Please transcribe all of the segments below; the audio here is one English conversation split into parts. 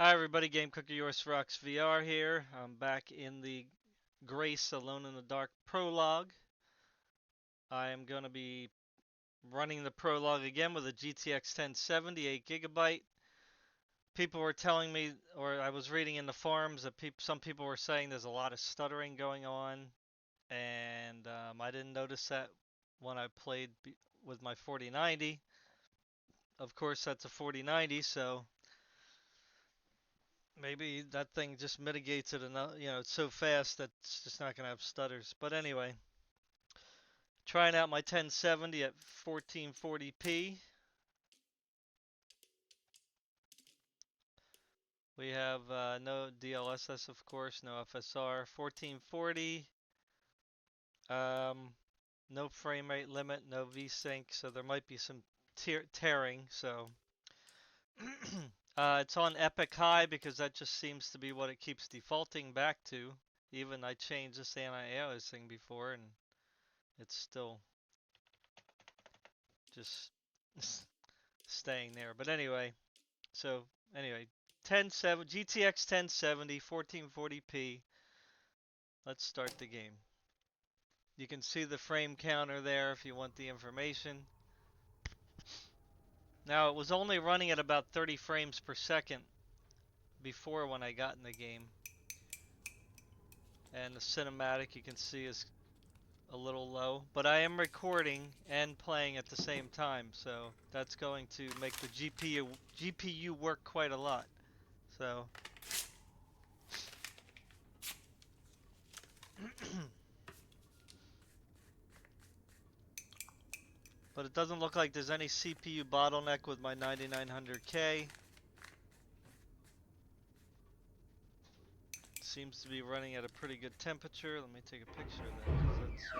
Hi everybody, Game Cooker Yours Rocks VR here. I'm back in the Grace Alone in the Dark Prologue. I am going to be running the Prologue again with a GTX 1070, 8GB. People were telling me, or I was reading in the forums, that some people were saying there's a lot of stuttering going on, and I didn't notice that when I played with my 4090. Of course, that's a 4090, so maybe that thing just mitigates it enough. It's so fast that it's just not going to have stutters. But anyway, trying out my 1070 at 1440p. We have no DLSS, of course, no FSR. 1440. Um, no frame rate limit, no VSync, so there might be some tearing. So it's on Epic High because that just seems to be what it keeps defaulting back to. Even I changed this anti-aliasing before, and it's still just staying there. But anyway, so anyway, 1070 GTX 1070 1440p. Let's start the game. You can see the frame counter there if you want the information. Now it was only running at about 30 frames per second before when I got in the game. And the cinematic you can see is a little low, but I am recording and playing at the same time, so that's going to make the GPU work quite a lot. So but it doesn't look like there's any CPU bottleneck with my 9900K. Seems to be running at a pretty good temperature. Let me take a picture of that, 'cause that's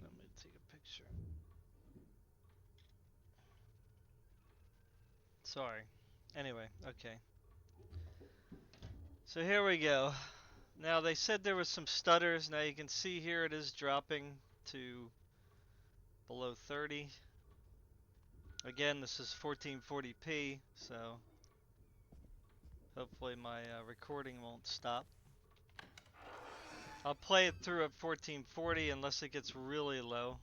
let me take a picture. Sorry. Anyway, okay. So here we go. Now they said there was some stutters. Now you can see here it is dropping to below 30. Again, this is 1440p, so hopefully my recording won't stop. I'll play it through at 1440 unless it gets really low.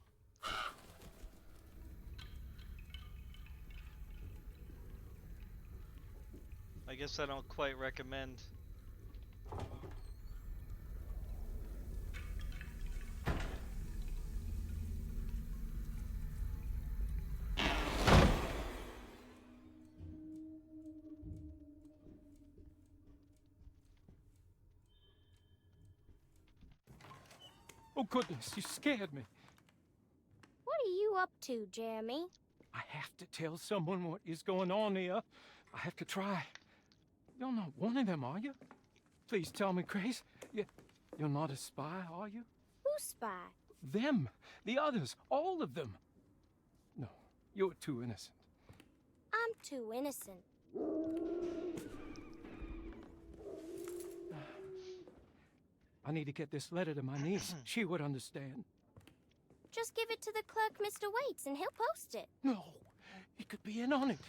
I guess I don't quite recommend. Oh, goodness, you scared me. What are you up to, Jeremy? I have to tell someone what is going on here. I have to try. You're not one of them, are you? Please tell me, Grace. You're not a spy, are you? Who's spy? Them. The others. All of them. No, you're too innocent. I'm too innocent. I need to get this letter to my niece. She would understand. Just give it to the clerk, Mr. Waits, and he'll post it. No, he could be in on it.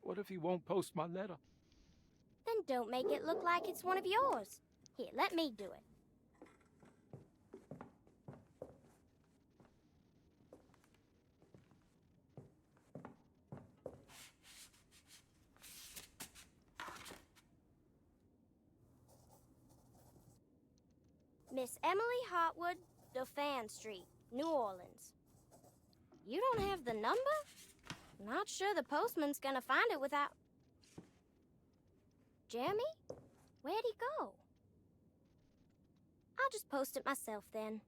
What if he won't post my letter? Then don't make it look like it's one of yours. Here, let me do it. Miss Emily Hartwood, Dauphin Street, New Orleans. You don't have the number? Not sure the postman's gonna find it without... Jeremy? Where'd he go? I'll just post it myself then.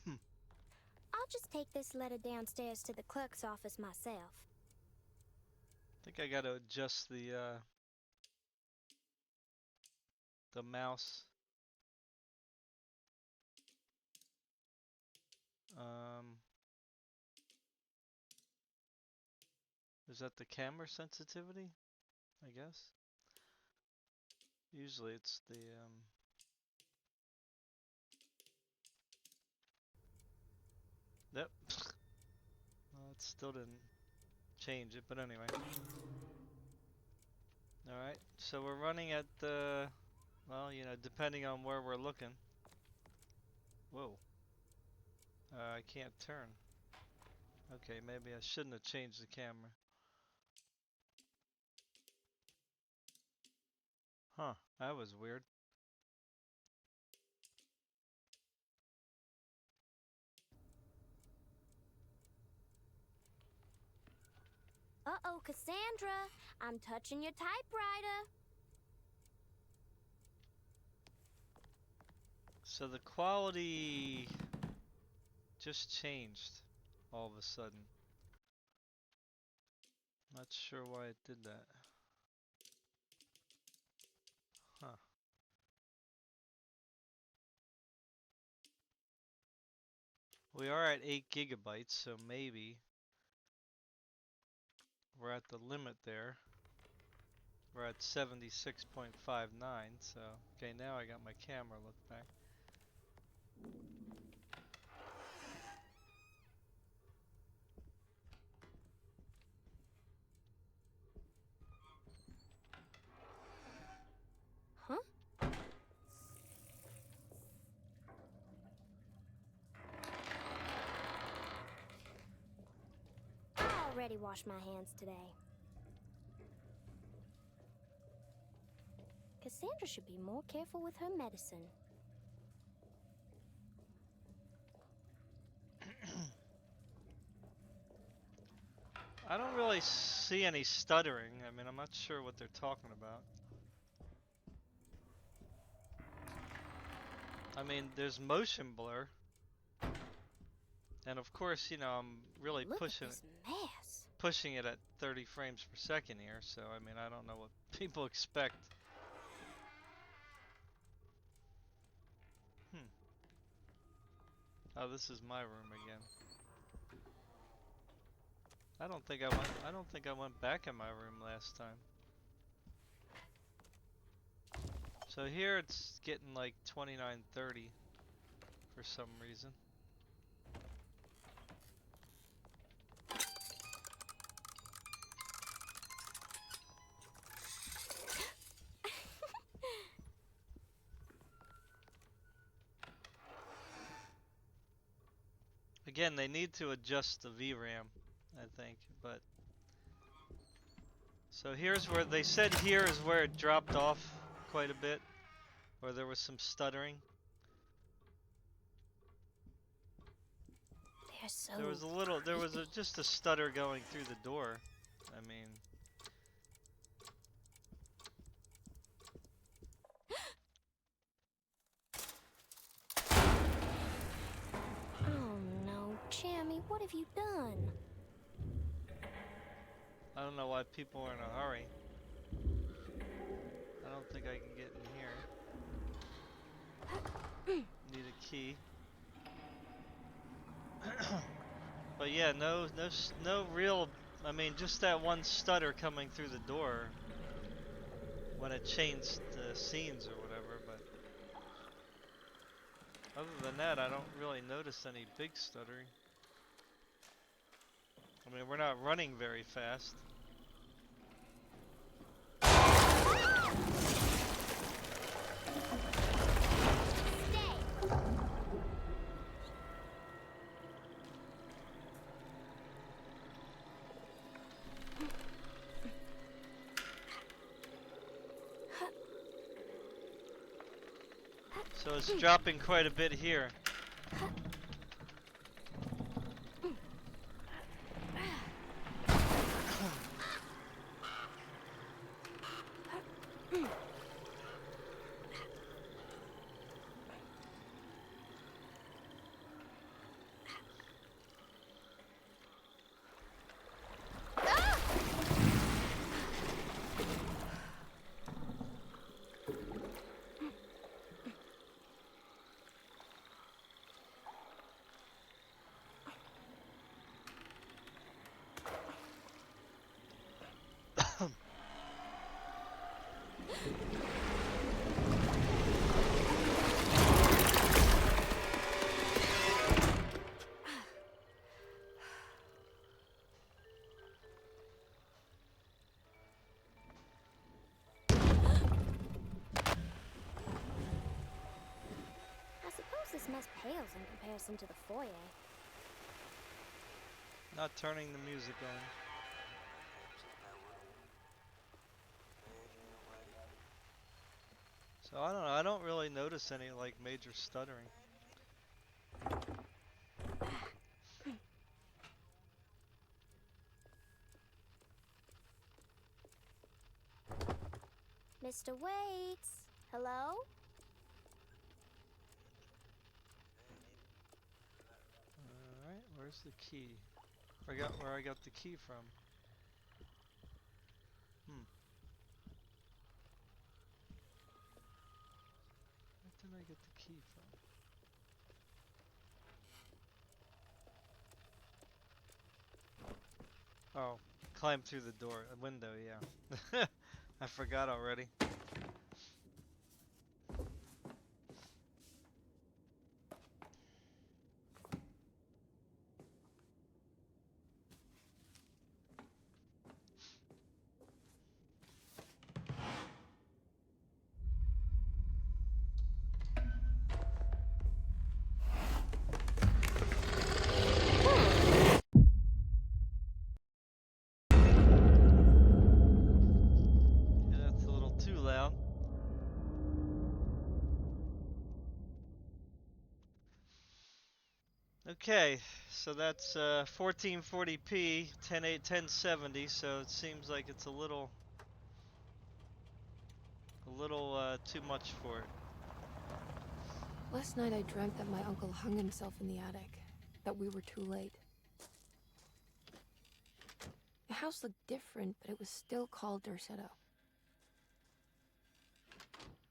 I'll just take this letter downstairs to the clerk's office myself. I think I gotta adjust the mouse. Is that the camera sensitivity? I guess. Usually it's the Yep. Well, it still didn't change it, but anyway. Alright, so we're running at the, well, you know, depending on where we're looking. Whoa. I can't turn. Okay, maybe I shouldn't have changed the camera. Huh, that was weird. Uh-oh, Cassandra. I'm touching your typewriter. So the quality just changed all of a sudden. Not sure why it did that. Huh. We are at 8 gigabytes, so maybe we're at the limit there. We're at 76.59, so okay, now I got my camera looked back. Huh? I already washed my hands today. Cassandra should be more careful with her medicine. I don't really see any stuttering. I mean, I'm not sure what they're talking about. I mean, there's motion blur. And of course, you know, I'm really Look pushing at this mess. pushing it at 30 frames per second here, so I mean, I don't know what people expect. Oh, this is my room again. I don't think I went back in my room last time. So here it's getting like 29:30 for some reason. Again, they need to adjust the VRAM, I think, but so here's where they said here is where it dropped off quite a bit, or there was some stuttering. They're so There was just a stutter going through the door. I mean, Oh no, Jamie, what have you done? I don't know why people are in a hurry. I don't think I can get in here. Need a key. But yeah, no real. I mean, just that one stutter coming through the door when it changed the scenes or whatever. But other than that, I don't really notice any big stuttering. I mean, we're not running very fast. So it's dropping quite a bit here. This mess pales in comparison to the foyer. Not turning the music on. So I don't know, I don't really notice any like major stuttering. Mr. Waits, hello? Alright, where's the key? Forgot where I got the key from. Where did I get the key from? Oh, climb through the door, window, yeah. I forgot already. Yeah, that's a little too loud. Okay, so that's 1440p, 1070, so it seems like it's a little too much for it. Last night I dreamt that my uncle hung himself in the attic, that we were too late. The house looked different, but it was still called Derceto.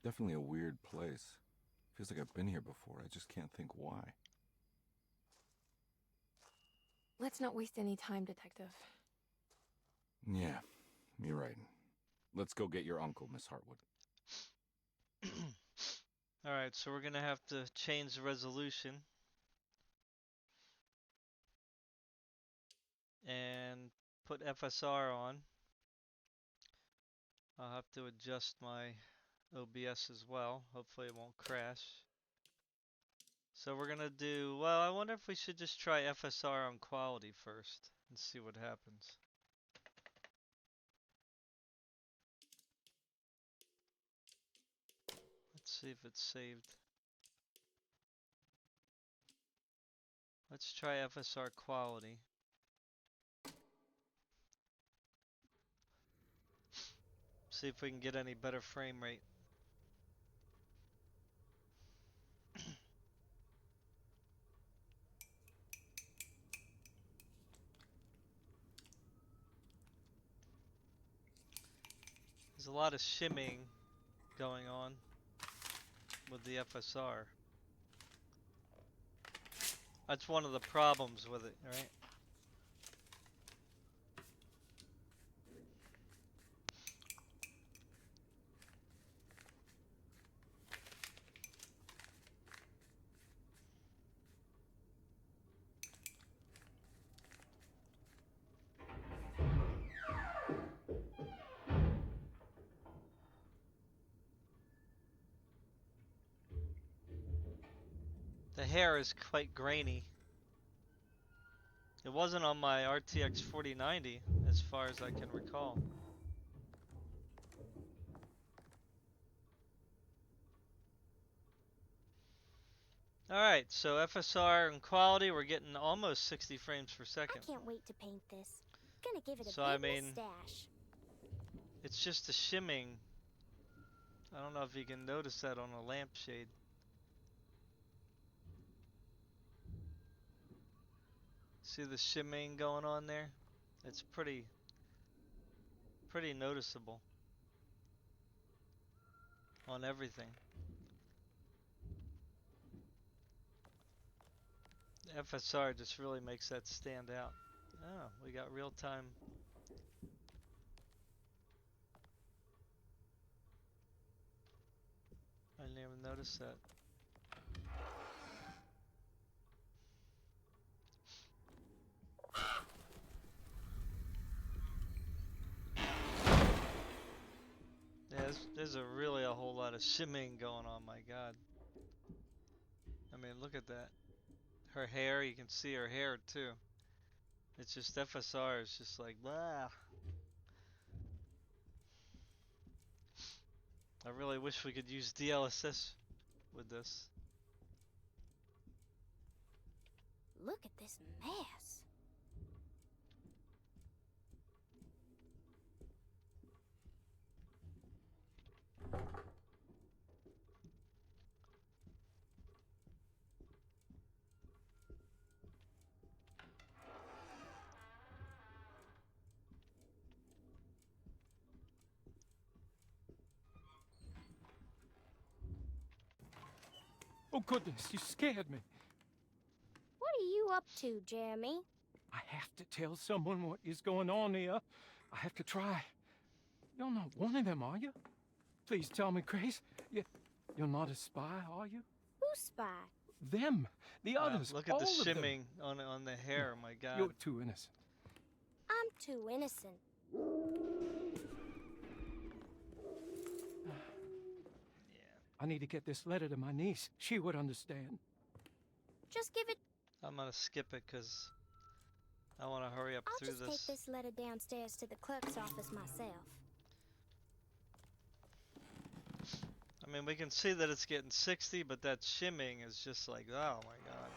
Definitely a weird place. Feels like I've been here before. I just can't think why. Let's not waste any time, Detective. Yeah, you're right. Let's go get your uncle, Miss Hartwood. Alright, so we're gonna have to change the resolution and put FSR on. I'll have to adjust my OBS as well. Hopefully it won't crash. So we're gonna do, well, I wonder if we should just try FSR on quality first and see what happens. Let's see if it's saved. Let's try FSR quality. See if we can get any better frame rate. There's a lot of shimming going on with the FSR. That's one of the problems with it, right? The hair is quite grainy. It wasn't on my RTX 4090 as far as I can recall. Alright, so FSR and quality, we're getting almost 60 frames per second. I can't wait to paint this. Gonna give it a So, big I mean, mustache. It's just the shimming. I don't know if you can notice that on a lampshade. See the shimming going on there? It's pretty noticeable on everything. The FSR just really makes that stand out. Oh, we got real time. I didn't even notice that. Yeah, there's really a whole lot of shimming going on, my god. I mean, look at that. Her hair, you can see her hair too. It's just FSR is just like, blah. I really wish we could use DLSS with this. Look at this mess. Oh, goodness, you scared me. What are you up to, Jeremy? I have to tell someone what is going on here. I have to try. You're not one of them, are you? Please tell me, Grace. You're not a spy, are you? Who's spy? Them. The Wow, others. look at all the of them. shimming on the hair. My God. You're too innocent. I'm too innocent. I need to get this letter to my niece. She would understand. Just give it. I'm gonna skip it because I want to hurry up I'll through just take this letter downstairs to the clerk's office myself. I mean, we can see that it's getting 60, but that shimming is just like, oh my God.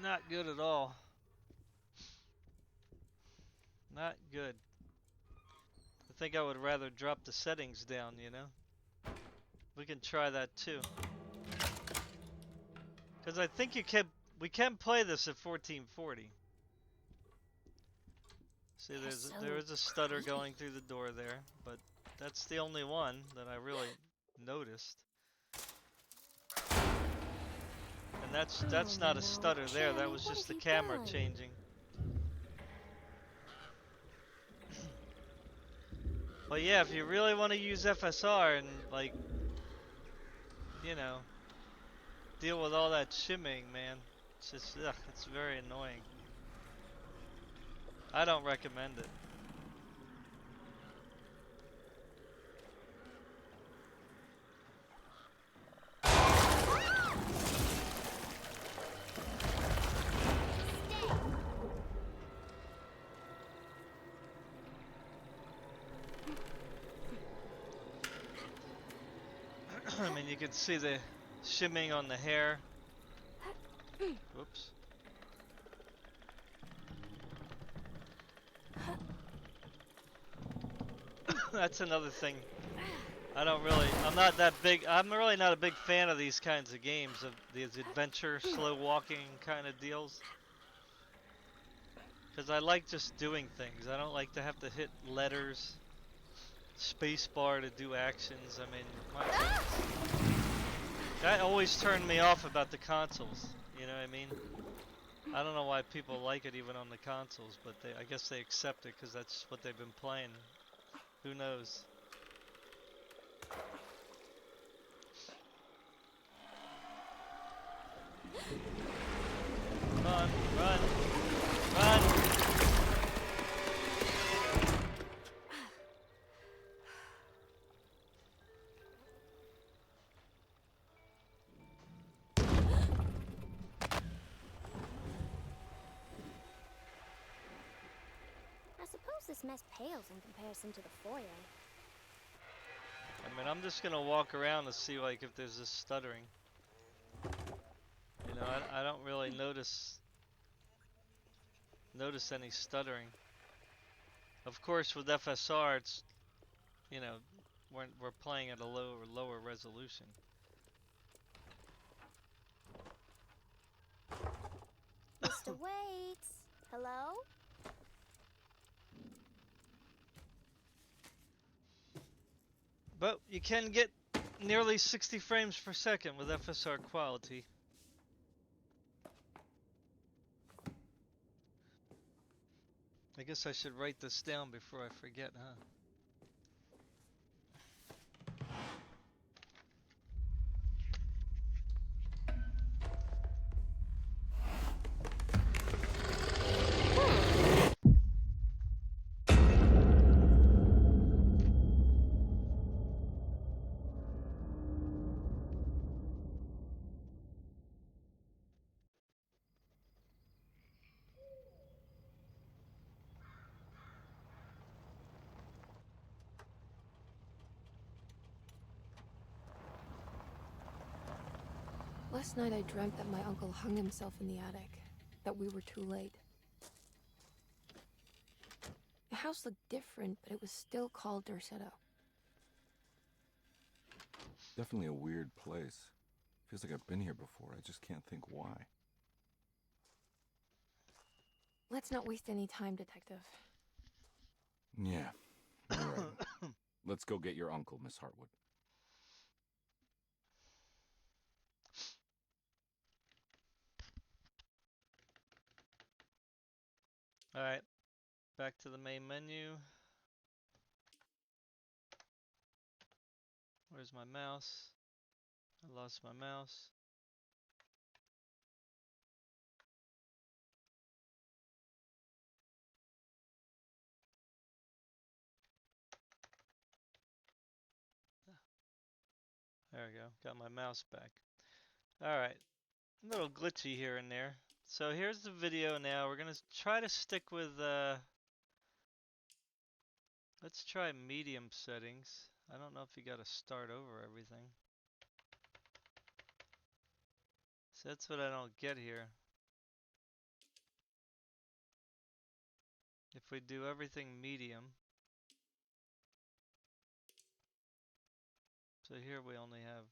Not good at all. Not good. I think I would rather drop the settings down, you know? We can try that too. Because I think we can play this at 1440. See, there is a stutter going through the door there, but that's the only one that I really noticed. And that's not a stutter there, that was just the camera changing. But yeah, if you really want to use FSR and like, you know, deal with all that shimming, man, it's just, ugh, it's very annoying. I don't recommend it. I mean, you can see the shimming on the hair. Whoops. That's another thing. I'm really not a big fan of these kinds of games, of these adventure, slow walking kind of deals. Because I like just doing things. I don't like to have to hit letters, space bar to do actions. I mean, my goodness. That always turned me off about the consoles. You know what I mean? I don't know why people like it even on the consoles, but I guess they accept it because that's what they've been playing. Who knows? Run, run, run! I suppose this mess pales in comparison to the foyer. I mean, I'm just gonna walk around to see like if there's this stuttering. You know, I don't really notice any stuttering. Of course, with FSR, it's, you know, we're playing at a lower resolution. Mr. Waits, hello? But you can get nearly 60 frames per second with FSR quality. I guess I should write this down before I forget, huh? Last night I dreamt that my uncle hung himself in the attic, that we were too late. The house looked different, but it was still called Derceto. Definitely a weird place. Feels like I've been here before. I just can't think why. Let's not waste any time, Detective. Yeah, you're right. Let's go get your uncle, Miss Hartwood. Alright, back to the main menu. Where's my mouse? I lost my mouse. There we go, got my mouse back. Alright, a little glitchy here and there. So here's the video now. We're gonna try to stick with, let's try medium settings. I don't know if you gotta start over everything. So that's what I don't get here. If we do everything medium. So here we only have,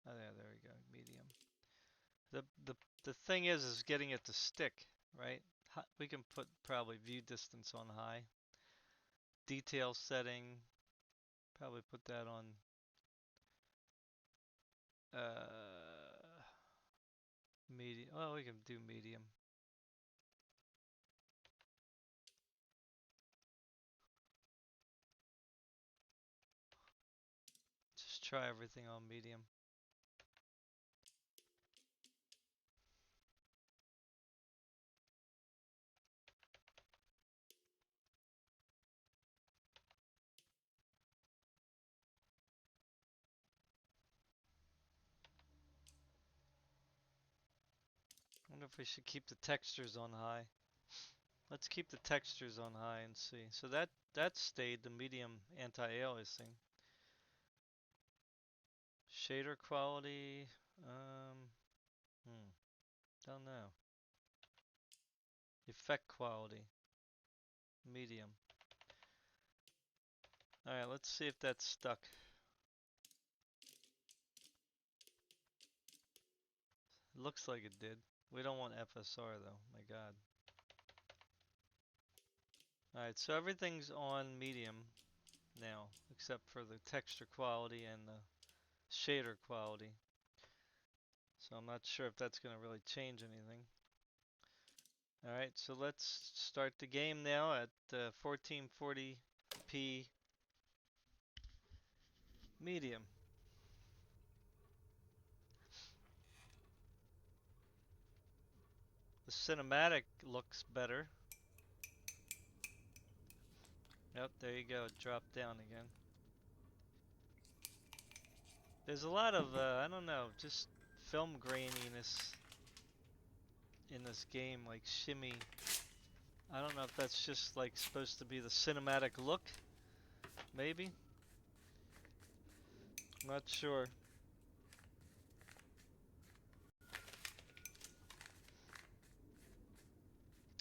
oh yeah, there we go, medium. The thing is getting it to stick, right? We can put probably view distance on high. Detail setting, probably put that on medium. Well, we can do medium. Just try everything on medium. I wonder if we should keep the textures on high. Let's keep the textures on high and see. So that stayed the medium anti-aliasing. Shader quality, don't know. Effect quality, medium. Alright, let's see if that's stuck. Looks like it did. We don't want FSR though, my god. Alright, so everything's on medium now, except for the texture quality and the shader quality. So I'm not sure if that's going to really change anything. Alright, so let's start the game now at 1440p medium. The cinematic looks better. Yep, there you go, it dropped down again. There's a lot of, I don't know, just film graininess in this game, like shimmy. I don't know if that's just like supposed to be the cinematic look, maybe? I'm not sure.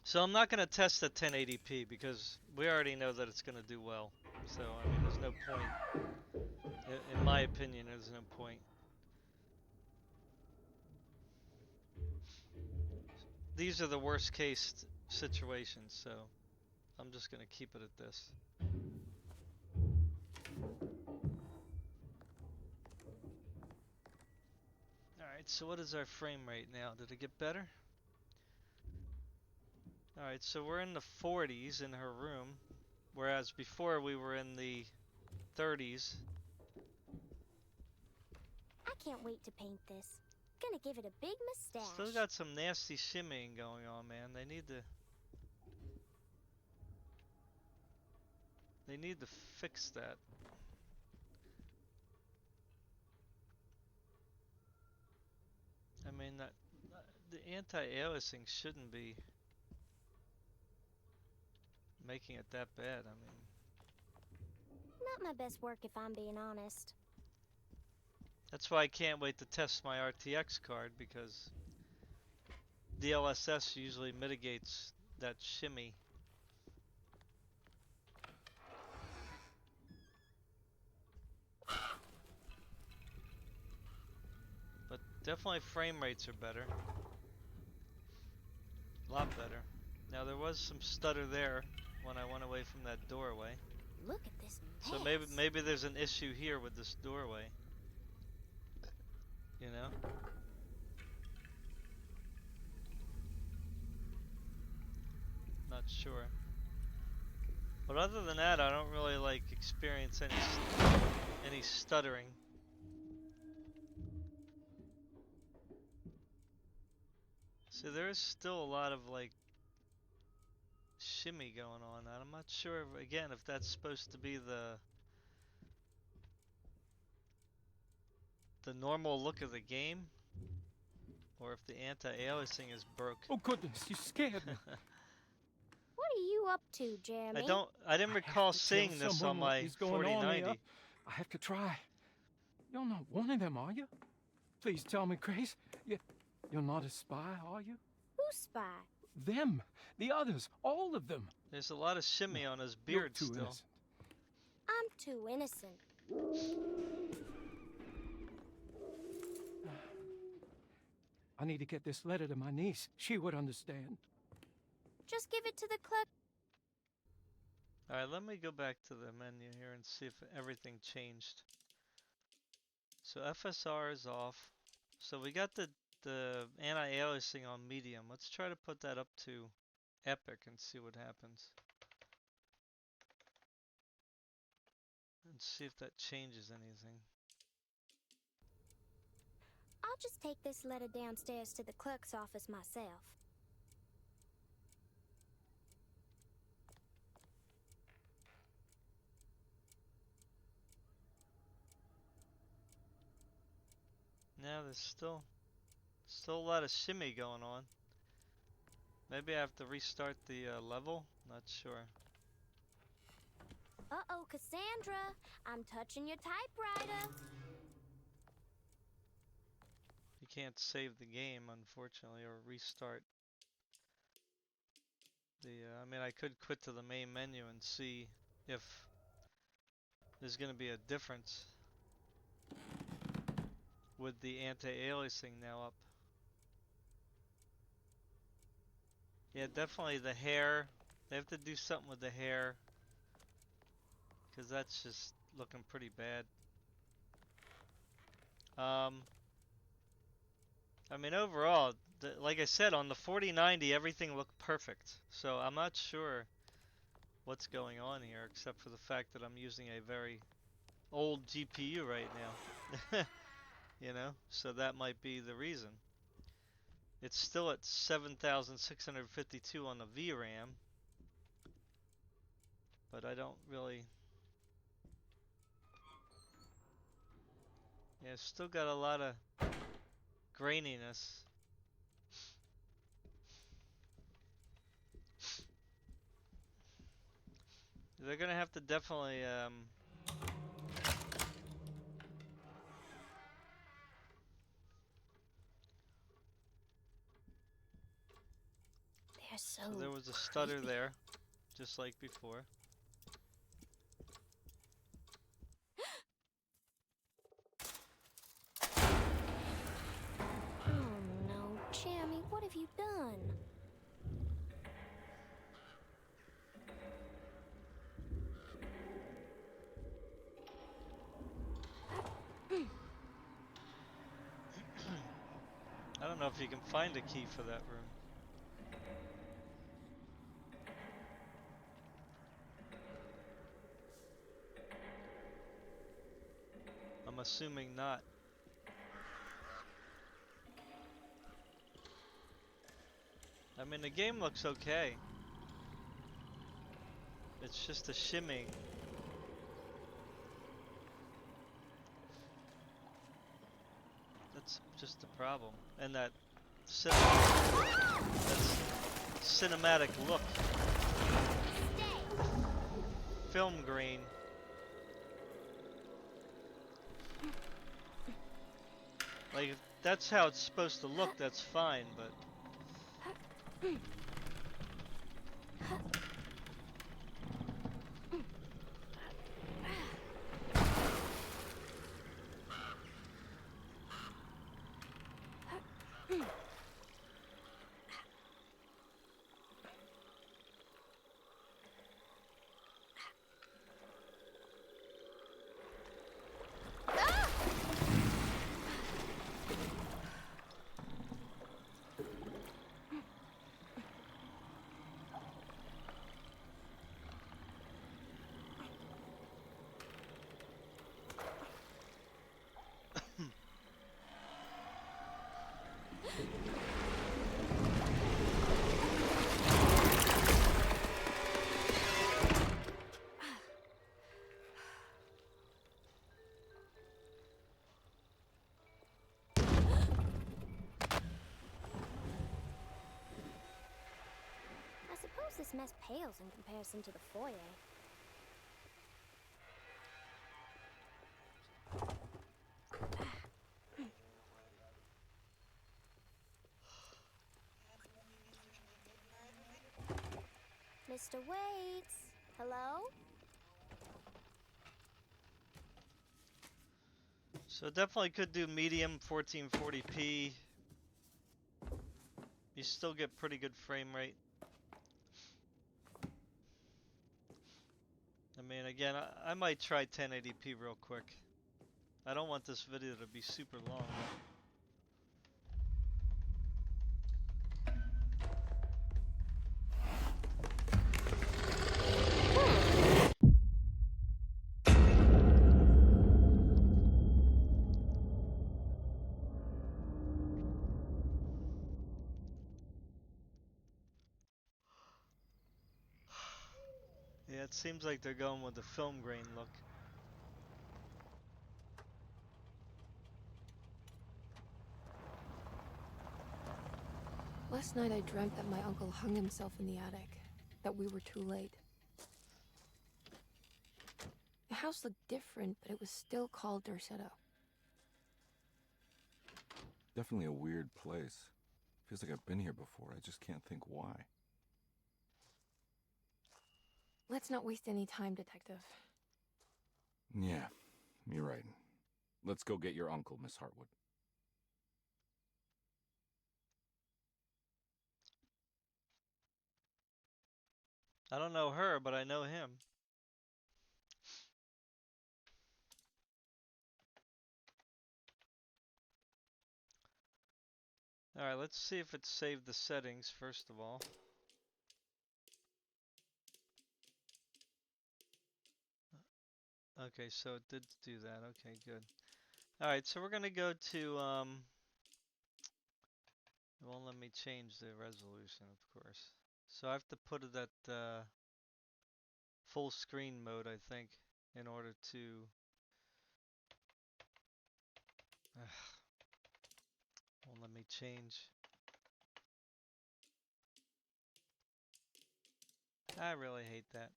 So I'm not going to test at 1080p because we already know that it's going to do well. So, I mean, there's no point. In my opinion, there's no point. These are the worst case situations, so I'm just going to keep it at this. Alright, so what is our frame rate now? Did it get better? Alright, so we're in the 40s in her room, whereas before we were in the 30s. I can't wait to paint this. Gonna give it a big mustache. Still got some nasty shimmying going on, man. They need to fix that. I mean, the anti-aliasing shouldn't be making it that bad. I mean, Not my best work if I'm being honest. That's why I can't wait to test my RTX card, because DLSS usually mitigates that shimmy. But definitely frame rates are better. A lot better. Now there was some stutter there when I went away from that doorway. Look at this mess. So maybe there's an issue here with this doorway. You know? Not sure. But other than that, I don't really like experience any stuttering. So there is still a lot of like shimmy going on, and I'm not sure again if that's supposed to be the normal look of the game, or if the anti-aliasing is broke. Oh goodness, you scared me. What are you up to, Jeremy? I didn't recall have to seeing tell this on someone what my is going on 4090. here. I have to try. You're not one of them, are you? Please tell me, Grace. You're not a spy, are you? Who's spy? Them. The others. All of them. There's a lot of shimmy on his You're beard too still. innocent. I'm too innocent. I need to get this letter to my niece. She would understand. Just give it to the clerk. Alright, let me go back to the menu here and see if everything changed. So FSR is off. So we got the anti-aliasing on medium. Let's try to put that up to epic and see what happens. And see if that changes anything. I'll just take this letter downstairs to the clerk's office myself. Now there's still a lot of shimmy going on. Maybe I have to restart the level? Not sure. Uh-oh, Cassandra. I'm touching your typewriter. You can't save the game, unfortunately, or restart. I mean, I could quit to the main menu and see if there's going to be a difference with the anti-aliasing now up. Yeah, definitely the hair. They have to do something with the hair, because that's just looking pretty bad. I mean, overall, like I said, on the 4090, everything looked perfect. So I'm not sure what's going on here, except for the fact that I'm using a very old GPU right now. You know, so that might be the reason. It's still at 7,652 on the VRAM, but I don't really... Yeah, it's still got a lot of graininess. They're gonna have to definitely They're so there was a stutter creepy. there, just like before. Oh no, Jeremy, what have you done? I don't know if you can find a key for that room. I'm assuming not. I mean, the game looks okay. It's just a shimming. That's just the problem. And that cinematic look. Film grain. Like, if that's how it's supposed to look, that's fine, but... I suppose this mess pales in comparison to the foyer. Mr. Waits, hello? So definitely could do medium 1440p. You still get pretty good frame rate. I mean, again, I might try 1080p real quick. I don't want this video to be super long. Yeah, it seems like they're going with the film grain look. Last night I dreamt that my uncle hung himself in the attic, that we were too late. The house looked different, but it was still called Derceto. Definitely a weird place. Feels like I've been here before. I just can't think why. Let's not waste any time, Detective. Yeah, you're right. Let's go get your uncle, Miss Hartwood. I don't know her, but I know him. Alright, let's see if it saved the settings first of all. Okay, so it did do that. Okay, good. Alright, so we're gonna go to, it won't let me change the resolution, of course. So I have to put it at full screen mode, I think, in order to... won't let me change. I really hate that.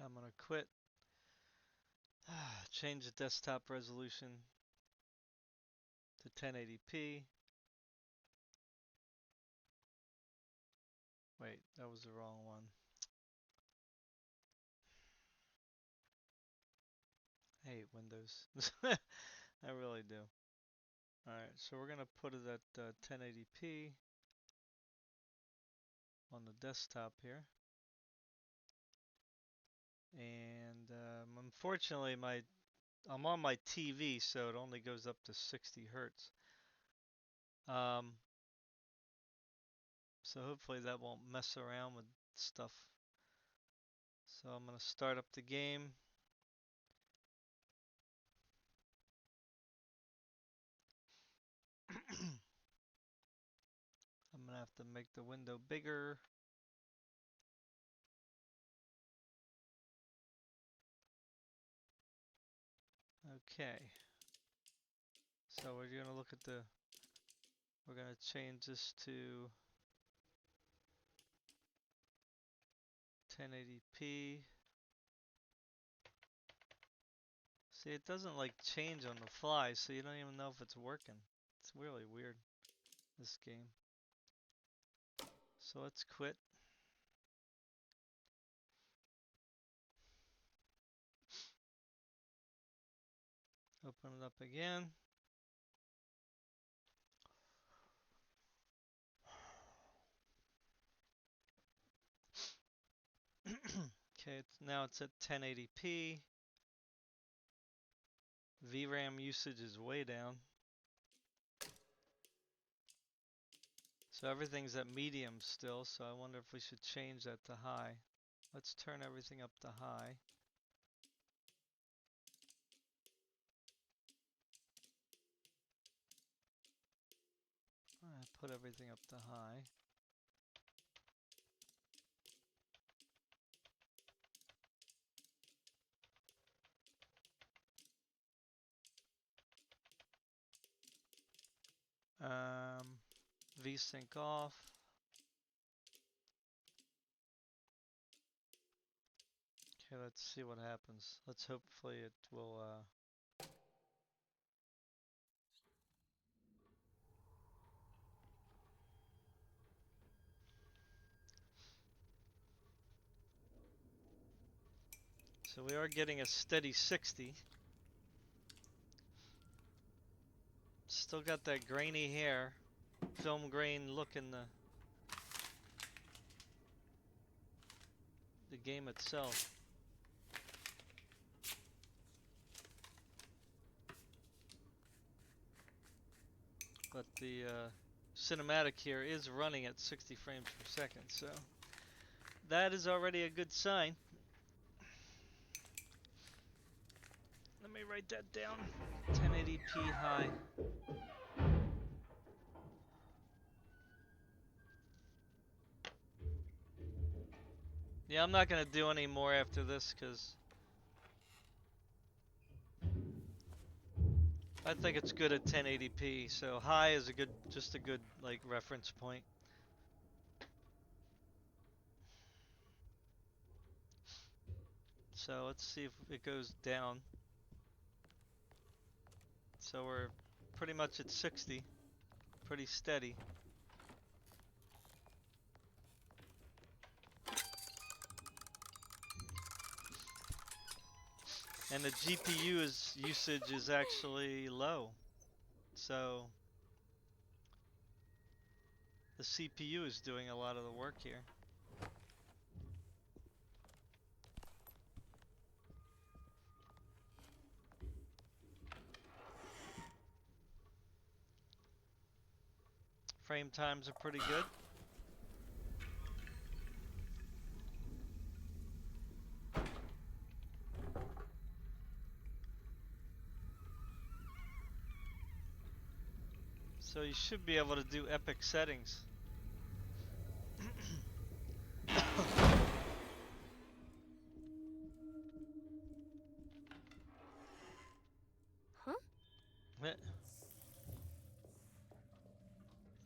I'm gonna quit. Change the desktop resolution to 1080p. Wait, that was the wrong one. I hate Windows. I really do. Alright, so we're gonna put it at 1080p on the desktop here. And unfortunately, I'm on my TV, so it only goes up to 60 hertz. So hopefully that won't mess around with stuff. So I'm gonna start up the game. I'm gonna have to make the window bigger. Okay. So we're gonna look at the... We're going to change this to 1080p. See, it doesn't like change on the fly, so you don't even know if it's working. It's really weird, this game. So let's quit. Open it up again. Okay, now it's at 1080p. VRAM usage is way down. So everything's at medium still, so I wonder if we should change that to high. Let's turn everything up to high. Alright, put everything up to high. VSync off. Okay, let's see what happens. Let's hopefully it will so we are getting a steady 60. Still got that grainy hair, film grain look in the game itself. But the cinematic here is running at 60 frames per second, so that is already a good sign. Let me write that down. 1080p high. Yeah, I'm not gonna do any more after this because I think it's good at 1080p. So high is just a good like reference point. So let's see if it goes down. So we're pretty much at 60, pretty steady. And the GPU usage is actually low. So the CPU is doing a lot of the work here. Frame times are pretty good. So you should be able to do epic settings. Huh?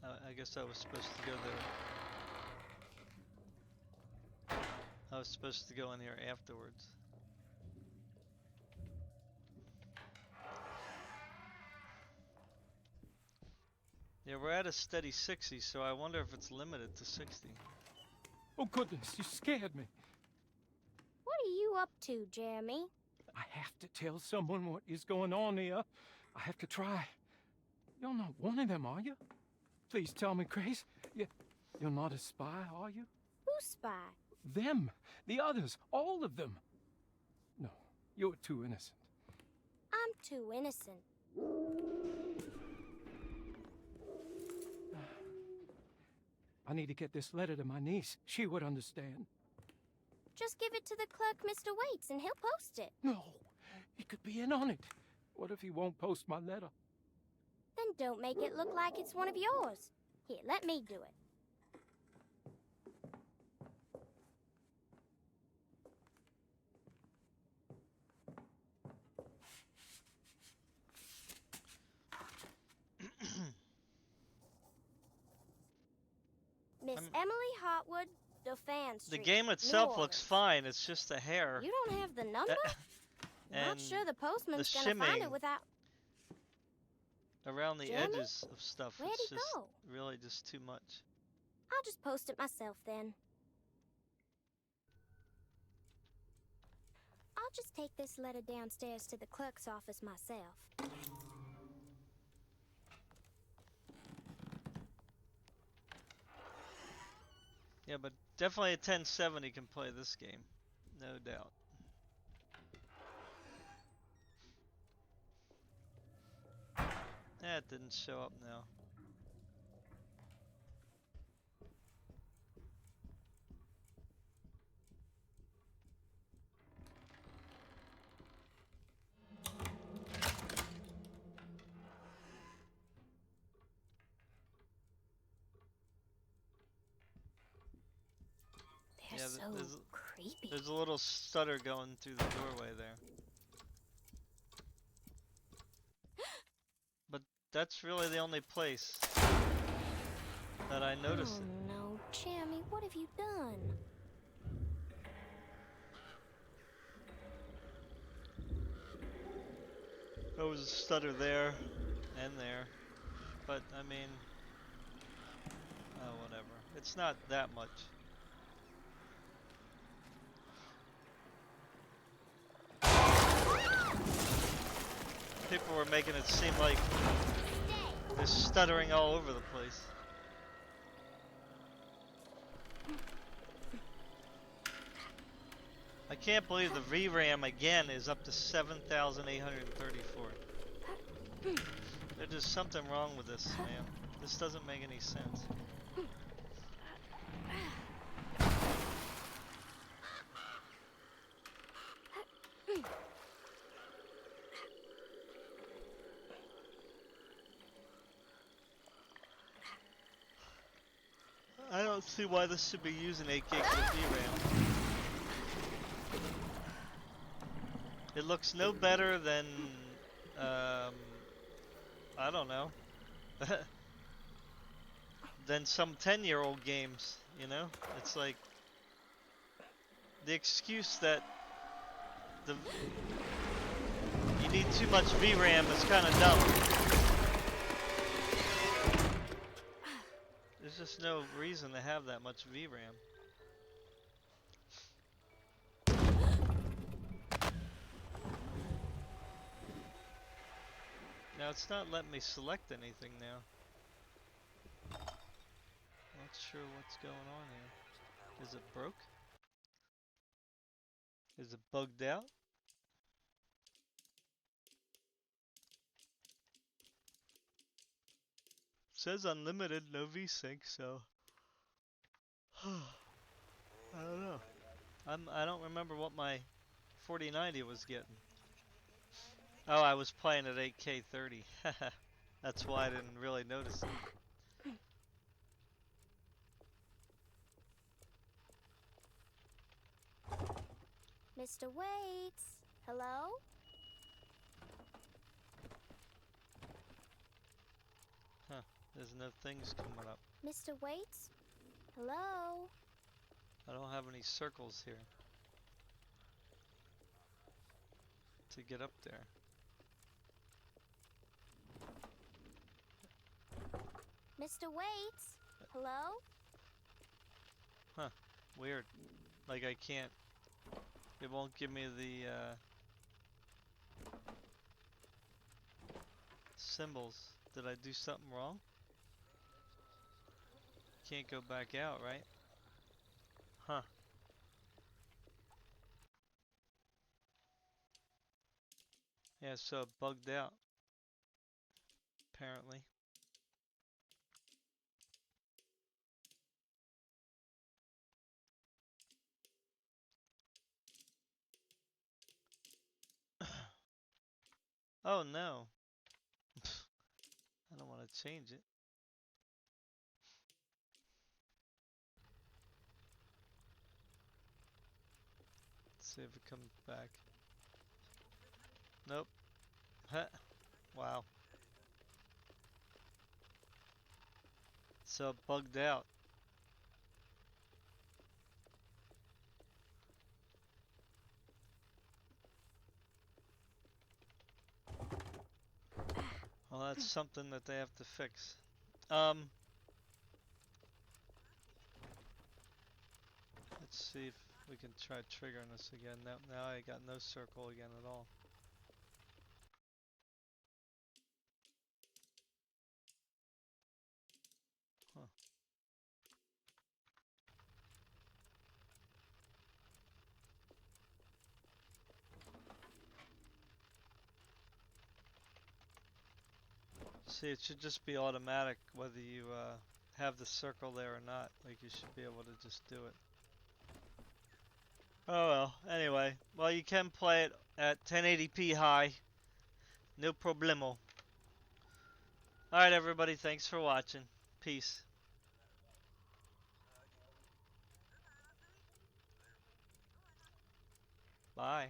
I guess I was supposed to go there. I was supposed to go in here afterwards. Yeah, we're at a steady 60, so I wonder if it's limited to 60. Oh, goodness, you scared me. What are you up to, Jeremy? I have to tell someone what is going on here. I have to try. You're not one of them, are you? Please tell me, Grace. You're not a spy, are you? Who's spy? Them. The others. All of them. No, you're too innocent. I'm too innocent. I need to get this letter to my niece. She would understand. Just give it to the clerk, Mr. Waits, and he'll post it. No, he could be in on it. What if he won't post my letter? Then don't make it look like it's one of yours. Here, let me do it. Emily Hotwood, Dauphin The Street, game New itself looks Orleans. fine. It's just the hair You don't have the number? and Not sure the postman's the gonna find shimming it without... around the Jeremy? edges of stuff. Where'd It's he just go? really just too much. I'll just post it myself then. I'll just take this letter downstairs to the clerk's office myself. Yeah, but definitely a 1070 can play this game, no doubt. Yeah, it didn't show up now. They're Yeah, so creepy. there's a little stutter going through the doorway there. But that's really the only place that I noticed it. Oh no, Jeremy, what have you done? There was a stutter there and there. But, I mean, oh, whatever. It's not that much. People were making it seem like they're stuttering all over the place. I can't believe the VRAM again is up to 7,834. There's just something wrong with this, man. This doesn't make any sense. I don't see why this should be using 8 gigs of VRAM. It looks no better than, I don't know, than some 10-year-old games, you know? It's like, the excuse that you need too much VRAM is kind of dumb. There's just no reason to have that much VRAM. Now it's not letting me select anything now. Not sure what's going on here. Is it broke? Is it bugged out? Says unlimited, no VSync, so I don't know. I don't remember what my 4090 was getting. Oh, I was playing at 8K 30. That's why I didn't really notice it. Mr. Waits, hello? Huh, there's no things coming up. Mr. Waits, hello? I don't have any circles here to get up there. Mr. Waits, hello? Huh, weird. Like I can't, it won't give me the symbols. Did I do something wrong? Can't go back out, right? Huh. Yeah, so it bugged out. Apparently. Oh no. I don't want to change it. Let's see if it comes back. Nope. Wow. So it bugged out. It's something that they have to fix. Let's see if we can try triggering this again. Now I got no circle again at all. Huh. See, it should just be automatic whether you have the circle there or not. Like, you should be able to just do it. Oh well, anyway. Well, you can play it at 1080p high. No problemo. Alright, everybody. Thanks for watching. Peace. Bye.